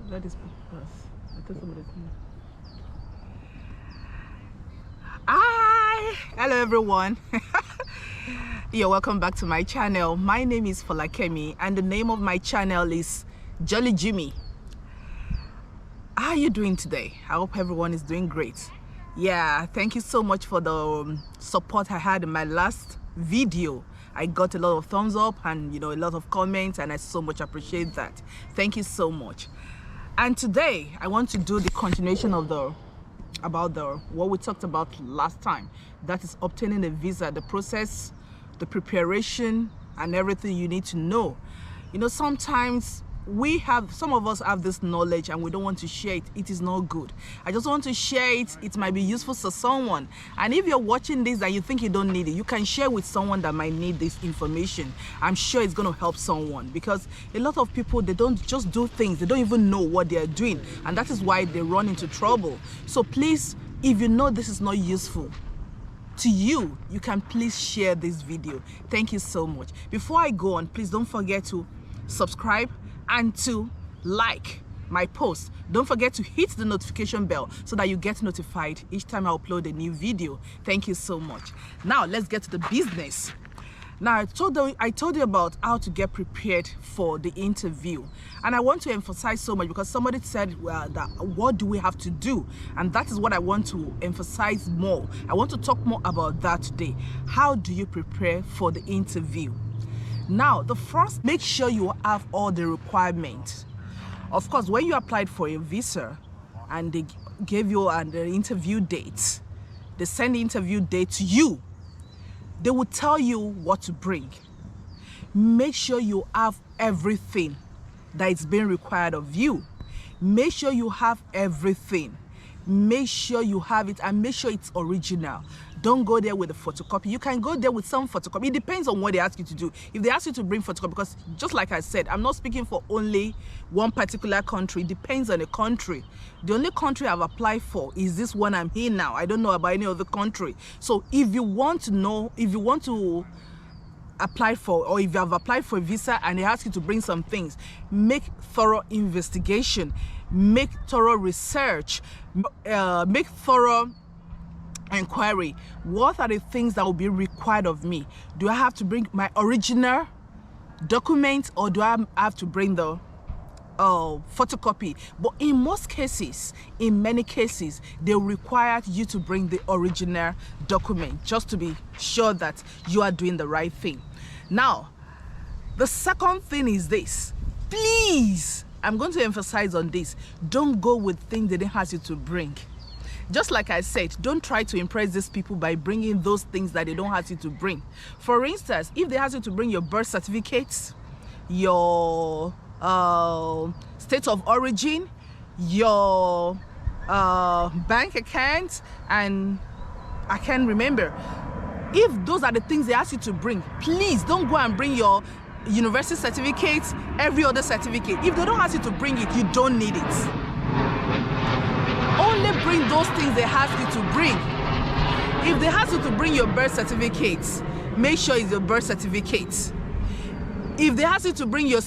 Let this pass. I thought somebody's here. Hi! Hello everyone. You're welcome back to my channel. My name is Folakemi and the name of my channel is Jolly Jimmy. How are you doing today? I hope everyone is doing great. Yeah, thank you so much for the support I had in my last video. I got a lot of thumbs up and a lot of comments, and I so much appreciate that. Thank you so much. And today I want to do the continuation of what we talked about last time. That is obtaining a visa, the process, the preparation, and everything you need to know. Sometimes some of us have this knowledge and we don't want to share it. It is not good. I just want to share it. It might be useful to someone. And if you're watching this and you think you don't need it, you can share with someone that might need this information. I'm sure it's going to help someone, because a lot of people, they don't just do things. They don't even know what they are doing. And that is why they run into trouble. So please, if you know this is not useful to you, you can please share this video. Thank you so much. Before I go on, please don't forget to subscribe and to like my post. Don't forget to hit the notification bell so that you get notified each time I upload a new video. Thank you so much. Now let's get to the business. Now I told you about how to get prepared for the interview, and I want to emphasize so much because somebody said, well, that what do we have to do? And that is what I want to emphasize more. I want to talk more about that today. How do you prepare for the interview? Now, the first, make sure you have all the requirements. Of course, when you applied for a visa and they gave you an interview date, they send the interview date to you. They will tell you what to bring. Make sure you have everything that is being required of you. Make sure you have everything. Make sure you have it, and make sure it's original. Don't go there with a photocopy. You can go there with some photocopy. It depends on what they ask you to do. If they ask you to bring photocopy, because just like I said, I'm not speaking for only one particular country. It depends on the country. The only country I've applied for is this one I'm here now. I don't know about any other country. So if you want to know, if you want to apply for, or if you have applied for a visa and they ask you to bring some things, make thorough investigation, make thorough research, make thorough inquiry. What are the things that will be required of me? Do I have to bring my original document, or do I have to bring the photocopy? But in most cases, in many cases, they require you to bring the original document just to be sure that you are doing the right thing. Now, the second thing is this. Please, I'm going to emphasize on this. Don't go with things they didn't ask you to bring. Just like I said, don't try to impress these people by bringing those things that they don't ask you to bring. For instance, if they ask you to bring your birth certificates, your state of origin, your bank account, and I can't remember. If those are the things they ask you to bring, please don't go and bring your university certificates, every other certificate. If they don't ask you to bring it, you don't need it. Only bring those things they ask you to bring. If they ask you to bring your birth certificates, make sure it's your birth certificate. If they ask you to bring your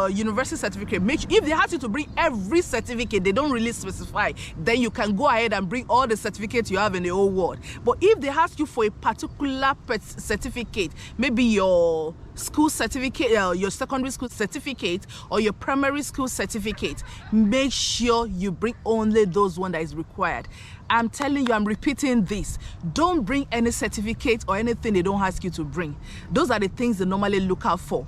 university certificate, if they ask you to bring every certificate, they don't really specify, then you can go ahead and bring all the certificates you have in the whole world. But if they ask you for a particular certificate, maybe your school certificate, your secondary school certificate, or your primary school certificate, make sure you bring only those ones that is required. I'm telling you, I'm repeating this. Don't bring any certificate or anything they don't ask you to bring. Those are the things they normally look out for.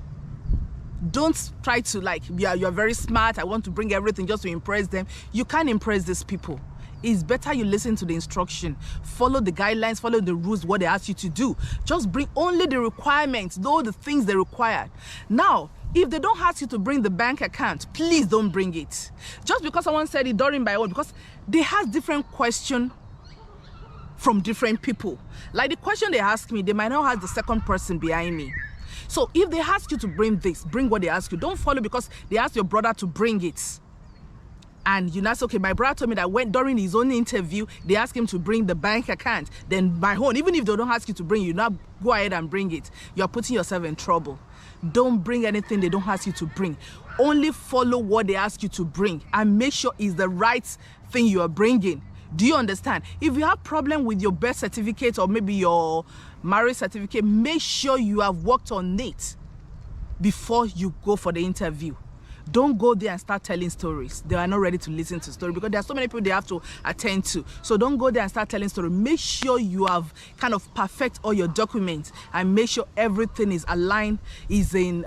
Don't try to you're very smart, I want to bring everything just to impress them. You can't impress these people. It's better you listen to the instruction, follow the guidelines, follow the rules, what they ask you to do. Just bring only the requirements, all the things they require. Now, if they don't ask you to bring the bank account, please don't bring it. Just because someone said it during my own, because they have different questions from different people. Like the question they ask me, they might not have the second person behind me. So if they ask you to bring this, bring what they ask you. Don't follow because they asked your brother to bring it. And you know, okay, my brother told me that during his own interview, they asked him to bring the bank account. Then my own, even if they don't ask you to bring, you now go ahead and bring it. You're putting yourself in trouble. Don't bring anything they don't ask you to bring. Only follow what they ask you to bring and make sure it's the right thing you are bringing. Do you understand? If you have problem with your birth certificate or maybe your marriage certificate, make sure you have worked on it before you go for the interview. Don't go there and start telling stories. They are not ready to listen to stories because there are so many people they have to attend to. So don't go there and start telling stories. Make sure you have kind of perfect all your documents and make sure everything is aligned, is in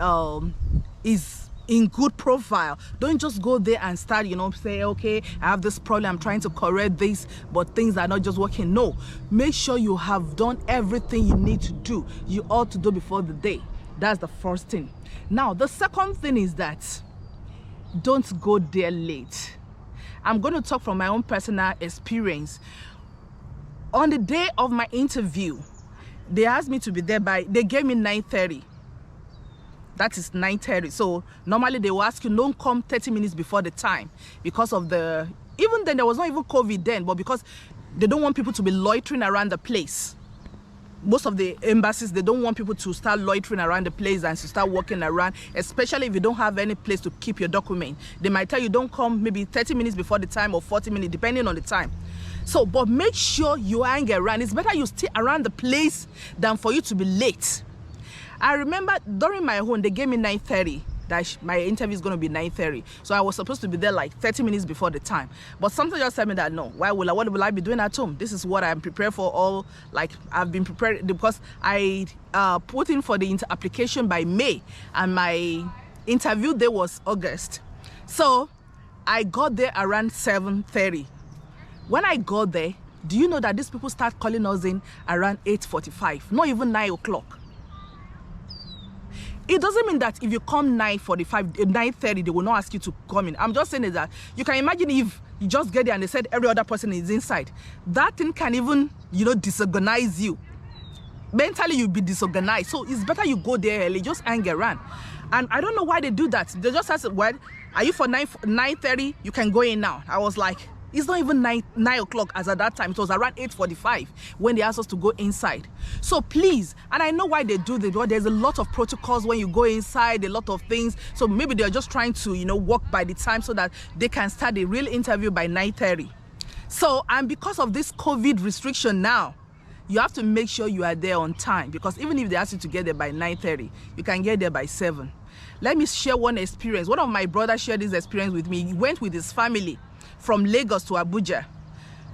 good profile. Don't just go there and start, say, okay, I have this problem, I'm trying to correct this, but things are not just working. No, make sure you have done everything you need to do. You ought to do before the day. That's the first thing. Now, the second thing is that don't go there late. I'm going to talk from my own personal experience. On the day of my interview, they asked me to be there they gave me 9:30. That is 9:30. So normally they will ask you, don't come 30 minutes before the time because of even then there was not even COVID then, but because they don't want people to be loitering around the place. Most of the embassies, they don't want people to start loitering around the place and to start walking around, especially if you don't have any place to keep your document. They might tell you don't come maybe 30 minutes before the time or 40 minutes, depending on the time. So, but make sure you hang around. It's better you stay around the place than for you to be late. I remember during my own, they gave me 9:30. That my interview is going to be 9:30. So I was supposed to be there like 30 minutes before the time. But something just told me that no, what will I be doing at home? This is what I'm prepared for I've been prepared because I put in for the application by May and my interview day was August. So I got there around 7:30. When I got there, do you know that these people start calling us in around 8:45, not even 9 o'clock. It doesn't mean that if you come 9:45, 9:30, they will not ask you to come in. I'm just saying is that you can imagine if you just get there and they said every other person is inside. That thing can even, disorganize you. Mentally, you'll be disorganized. So it's better you go there early, just hang around. And I don't know why they do that. They just ask, well, are you for 9:30? You can go in now. I was like, it's not even 9 o'clock as at that time. It was around 8:45 when they asked us to go inside. So please, and I know why they do this, but there's a lot of protocols when you go inside, a lot of things. So maybe they're just trying to, walk by the time so that they can start the real interview by 9:30. So, and because of this COVID restriction now, you have to make sure you are there on time, because even if they ask you to get there by 9:30, you can get there by 7. Let me share one experience. One of my brothers shared this experience with me. He went with his family from Lagos to Abuja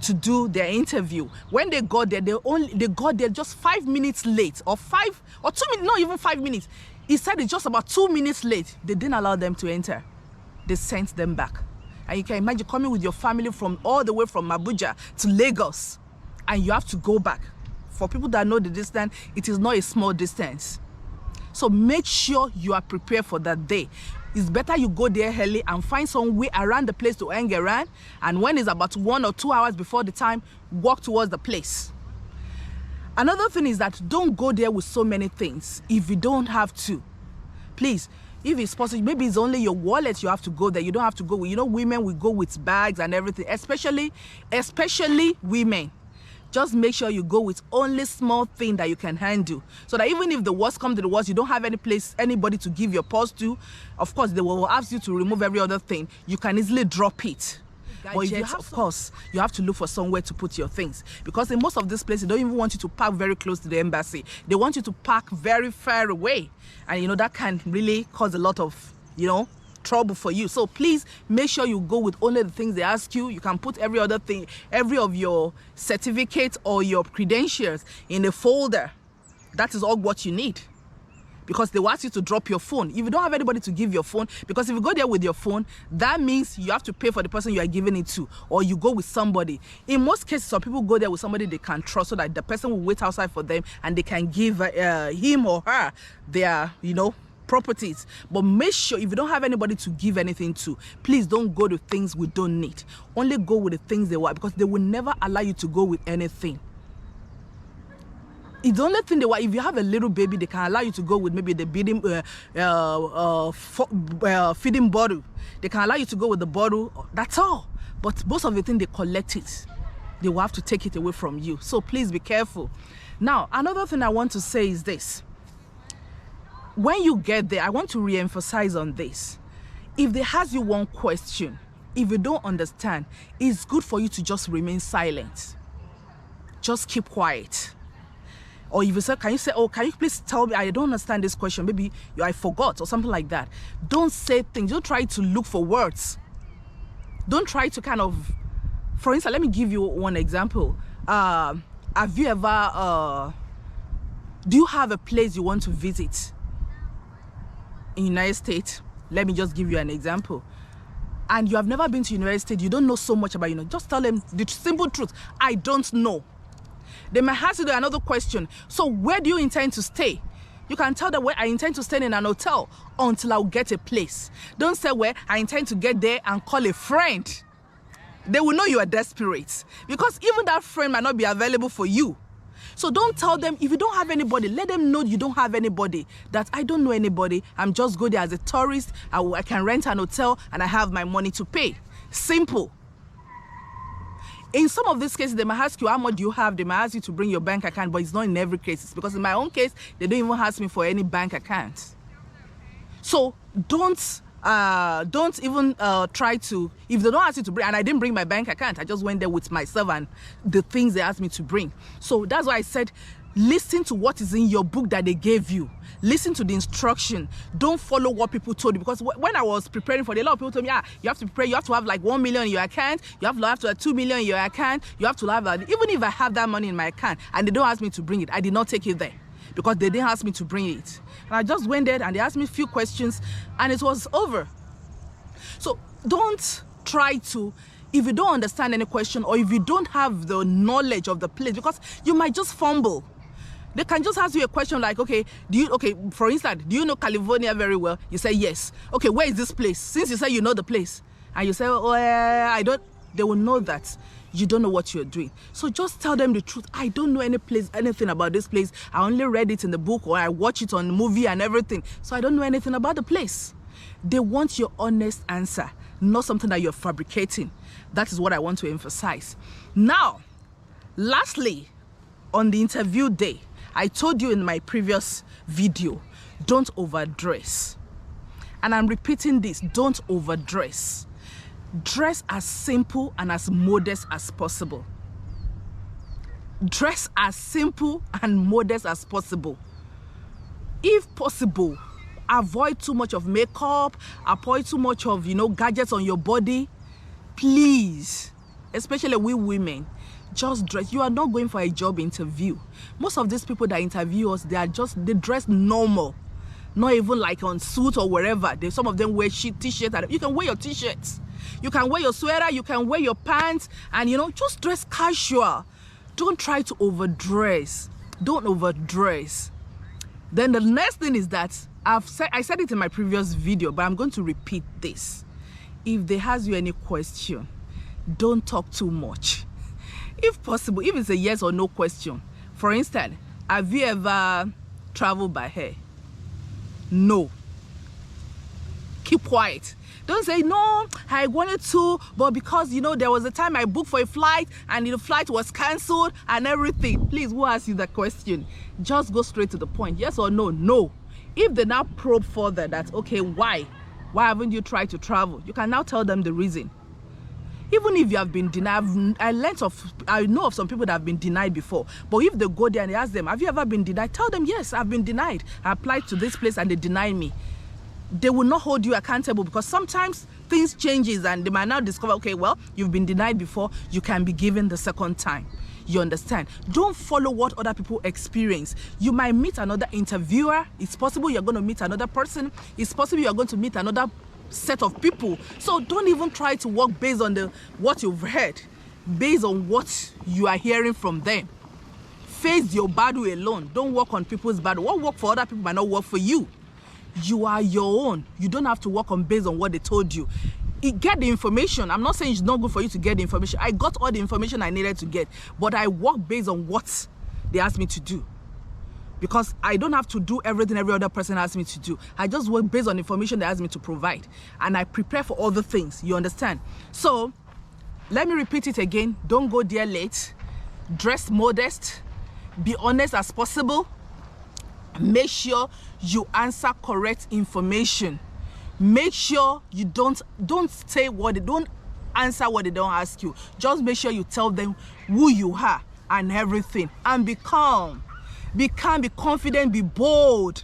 to do their interview. When they got there, they got there just 5 minutes late, or 5 or 2 minutes, not even 5 minutes. He said it's just about 2 minutes late. They didn't allow them to enter. They sent them back. And you can imagine coming with your family from all the way from Abuja to Lagos, and you have to go back. For people that know the distance, it is not a small distance. So make sure you are prepared for that day. It's better you go there early and find some way around the place to hang around. And when it's about 1 or 2 hours before the time, walk towards the place. Another thing is that don't go there with so many things if you don't have to. Please, if it's possible, maybe it's only your wallet you have to go there. You don't have to go with, women will go with bags and everything, especially women. Just make sure you go with only small thing that you can handle, so that even if the worst comes to the worst, you don't have anybody to give your purse to. Of course, they will ask you to remove every other thing. You can easily drop it. But if you have, of course, you have to look for somewhere to put your things, because in most of these places, they don't even want you to park very close to the embassy. They want you to park very far away, and that can really cause a lot of, trouble for you. So please make sure you go with only the things they ask you. You can put every other thing, every of your certificates or your credentials in a folder. That is all what you need, because they will ask you to drop your phone. If you don't have anybody to give your phone, because if you go there with your phone, that means you have to pay for the person you are giving it to, or you go with somebody. In most cases, some people go there with somebody they can trust, so that the person will wait outside for them and they can give him or her their, properties. But make sure if you don't have anybody to give anything to, please don't go to things we don't need. Only go with the things they want, because they will never allow you to go with anything. It's the only thing they want. If you have a little baby, they can allow you to go with maybe the feeding bottle. They can allow you to go with the bottle. That's all. But most of the thing, they collect it. They will have to take it away from you. So please be careful. Now, another thing I want to say is this. When you get there, I want to re-emphasize on this. If they ask you one question, if you don't understand, it's good for you to just remain silent. Just keep quiet. Or if you say, can you please tell me, I don't understand this question, maybe I forgot or something like that. Don't say things. Don't try to look for words. Don't try to kind of, for instance, let me give you one example. Have you ever, do you have a place you want to visit in the United States? Let me just give you an example. And you have never been to the United States, you don't know so much about, just tell them the simple truth. I don't know. They might ask you another question. So where do you intend to stay? You can tell them, where I intend to stay in an hotel until I'll get a place. Don't say, where I intend to get there and call a friend. They will know you are desperate, because even that friend might not be available for you. So don't tell them, if you don't have anybody, let them know you don't have anybody, that I don't know anybody, I'm just go there as a tourist, I can rent an hotel and I have my money to pay. Simple. In some of these cases, they might ask you, how much do you have? They might ask you to bring your bank account, but it's not in every case. Because in my own case, they don't even ask me for any bank account. So don't even try to, if they don't ask you to bring, and I didn't bring my bank account, I just went there with myself and the things they asked me to bring. So that's why I said, listen to what is in your book that they gave you. Listen to the instruction. Don't follow what people told you. Because when I was preparing for it, a lot of people told me, you have to prepare, you have to have like 1 million in your account, you have to have 2 million in your account, you have to have, even if I have that money in my account and they don't ask me to bring it, I did not take it there, because they didn't ask me to bring it. And I just went there and they asked me a few questions and it was over. So don't try to, if you don't understand any question, or if you don't have the knowledge of the place, because you might just fumble. They can just ask you a question like, okay, for instance, do you know California very well? You say yes. Okay, where is this place? Since you say you know the place, and you say, oh, I don't, they will know that you don't know what you're doing. So just tell them the truth. I don't know anything about this place. I only read it in the book, or I watch it on the movie and everything. So I don't know anything about the place. They want your honest answer, not something that you're fabricating. That is what I want to emphasize. Now, lastly, on the interview day, I told you in my previous video, don't overdress. And I'm repeating this, don't overdress. Dress as simple and as modest as possible. Dress as simple and modest as possible. If possible, avoid too much of makeup, avoid too much of, gadgets on your body. Please, especially we women, just dress. You are not going for a job interview. Most of these people that interview us, they dress normal. Not even like on suit or wherever. Some of them wear t-shirts. You can wear your t-shirts. You can wear your sweater. You can wear your pants. And, just dress casual. Don't try to overdress. Don't overdress. Then the next thing is that, I said it in my previous video, but I'm going to repeat this. If they ask you any question, don't talk too much. If possible, if it's a yes or no question. For instance, have you ever traveled by air? No. Keep quiet. Don't say, no, I wanted to, but because, there was a time I booked for a flight and the flight was cancelled and everything. Please, who asked you that question? Just go straight to the point. Yes or no? No. If they now probe further that, okay, why haven't you tried to travel? You can now tell them the reason. Even if you have been denied, I know of some people that have been denied before. But if they go there and they ask them, have you ever been denied? Tell them, yes, I've been denied. I applied to this place and they denied me. They will not hold you accountable, because sometimes things changes and they might now discover, okay, well, you've been denied before, you can be given the second time. You understand? Don't follow what other people experience. You might meet another interviewer. It's possible you're going to meet another person. It's possible you're going to meet another set of people. So don't even try to work based on what you've heard, based on what you are hearing from them. Face your battle alone. Don't work on people's battle. What work for other people might not work for you. You are your own. You don't have to work based on what they told you. Get the information. I'm not saying it's not good for you to get the information. I got all the information I needed to get, but I work based on what they asked me to do. Because I don't have to do everything every other person asked me to do. I just work based on information they asked me to provide. And I prepare for other things. You understand? So, let me repeat it again. Don't go there late. Dress modest. Be honest as possible. Make sure you answer correct information. Make sure you don't say what they don't answer what they don't ask you. Just make sure you tell them who you are and everything, and be calm. Be calm, be confident, be bold.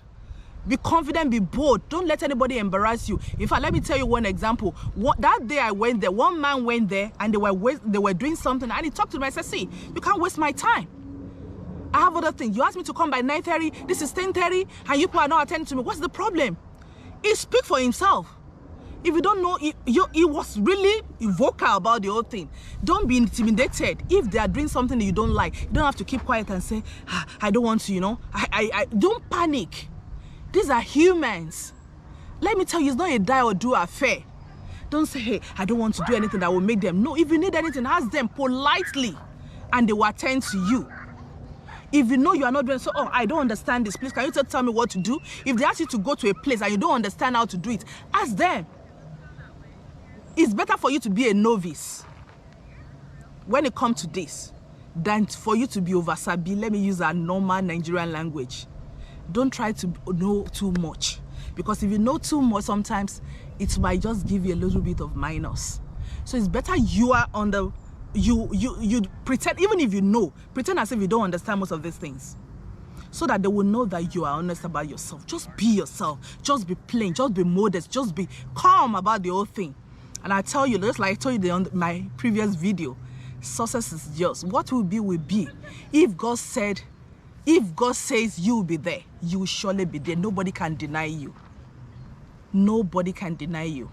Be confident, be bold. Don't let anybody embarrass you. In fact, let me tell you one example. That day I went there, one man went there and they were doing something, and he talked to me. I said, see, you can't waste my time. I have other things. You asked me to come by 9:30, this is 10:30, and you people are not attending to me. What's the problem? He speak for himself. If you don't know, he was really vocal about the whole thing. Don't be intimidated. If they are doing something that you don't like, you don't have to keep quiet and say, I don't want to, you know. I don't panic. These are humans. Let me tell you, it's not a die or do affair. Don't say, hey, I don't want to do anything that will make them. No, if you need anything, ask them politely and they will attend to you. If you know you are not doing so, oh, I don't understand this, please, can you tell me what to do? If they ask you to go to a place and you don't understand how to do it, ask them. It's better for you to be a novice when it comes to this than for you to be oversabi. Let me use a normal Nigerian language. Don't try to know too much, because if you know too much, sometimes it might just give you a little bit of minus. So it's better you are on the you pretend, even if you know, pretend as if you don't understand most of these things, so that they will know that you are honest about yourself. Just be yourself. Just be plain. Just be modest. Just be calm about the whole thing. And I tell you, just like I told you on my previous video, success is yours. What will be will be. If God says you will be there, you will surely be there. Nobody can deny you. Nobody can deny you.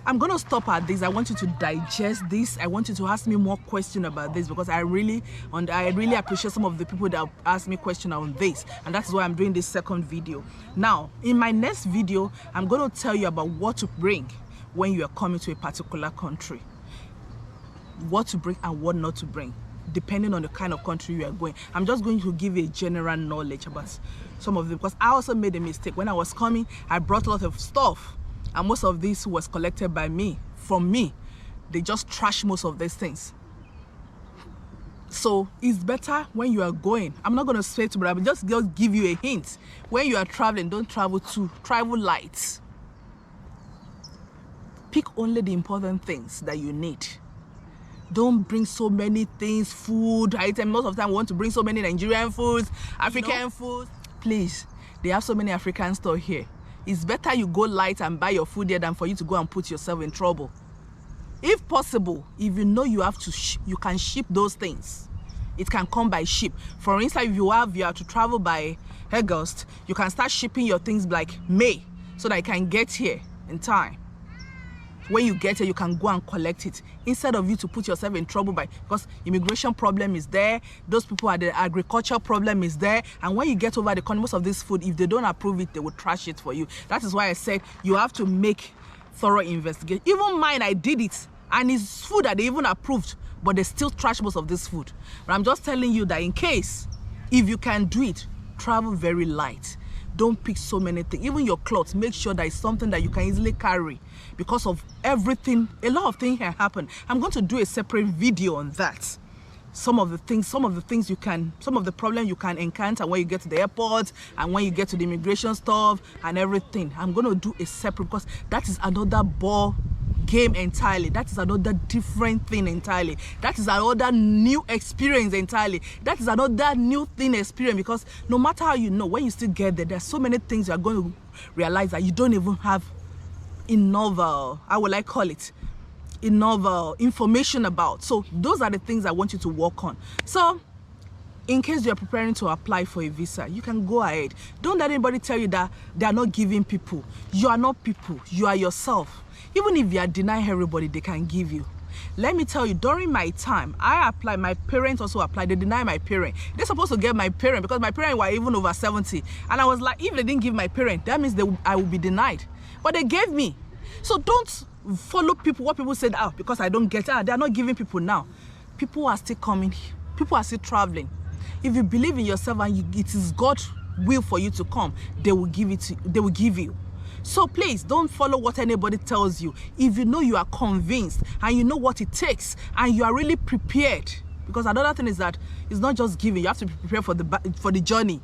I'm going to stop at this. I want you to digest this. I want you to ask me more questions about this, because I really appreciate some of the people that ask me questions on this, and that's why I'm doing this second video. Now, in my next video, I'm going to tell you about what to bring when you are coming to a particular country. What to bring and what not to bring, depending on the kind of country you are going. I'm just going to give you a general knowledge about some of them, because I also made a mistake. When I was coming, I brought a lot of stuff, and most of this was collected by me, from me. They just trash most of these things. So it's better when you are going. I'm not going to say to you, but just give you a hint. When you are traveling, don't travel travel light. Pick only the important things that you need. Don't bring so many things, food items. Most of the time we want to bring so many Nigerian foods, African foods. Please, they have so many African stores here. It's better you go light and buy your food here than for you to go and put yourself in trouble. If possible, if you know you have to, you can ship those things. It can come by ship. For instance, if you have to travel by August, you can start shipping your things like May, so that you can get here in time. When you get here, you can go and collect it, instead of you to put yourself in trouble because immigration problem is there, those people are the agriculture problem is there, and when you get over the country, most of this food, if they don't approve it, they will trash it for you. That is why I said you have to make thorough investigation. Even mine, I did it, and it's food that they even approved, but they still trash most of this food. But I'm just telling you that in case, if you can do it, travel very light. Don't pick so many things. Even your clothes, make sure that it's something that you can easily carry, because of everything. A lot of things can happen. I'm going to do a separate video on that. Some of the problems you can encounter when you get to the airport and when you get to the immigration stuff and everything. I'm going to do a separate, because that is another ball game entirely. That is another different thing entirely. That is another new experience entirely. That is another new thing experience, because no matter how you know, when you still get there, there's so many things you are going to realize that you don't even have enough, how will I call it, enough information about. So those are the things I want you to work on. So in case you're preparing to apply for a visa, you can go ahead. Don't let anybody tell you that they are not giving people. You are not people. You are yourself. Even if you are denying everybody, they can give you. Let me tell you, during my time, I applied. My parents also applied. They denied my parent. They're supposed to get my parent, because my parents were even over 70. And I was like, if they didn't give my parent, that means I will be denied. But they gave me. So don't follow people, what people said, because I don't get it. They're not giving people now. People are still coming. People are still traveling. If you believe in yourself and it is God's will for you to come, they will give it. They will give you. So please don't follow what anybody tells you. If you know you are convinced and you know what it takes and you are really prepared, because another thing is that it's not just giving. You have to be prepared for the journey.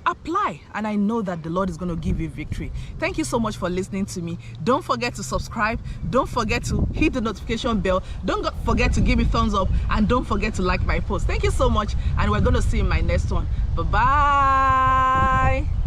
apply, and I know that the Lord is going to give you victory. Thank you so much for listening to me. Don't forget to subscribe, don't forget to hit the notification bell, don't forget to give me thumbs up, and don't forget to like my post. Thank you so much, and we're going to see you in my next one. Bye bye.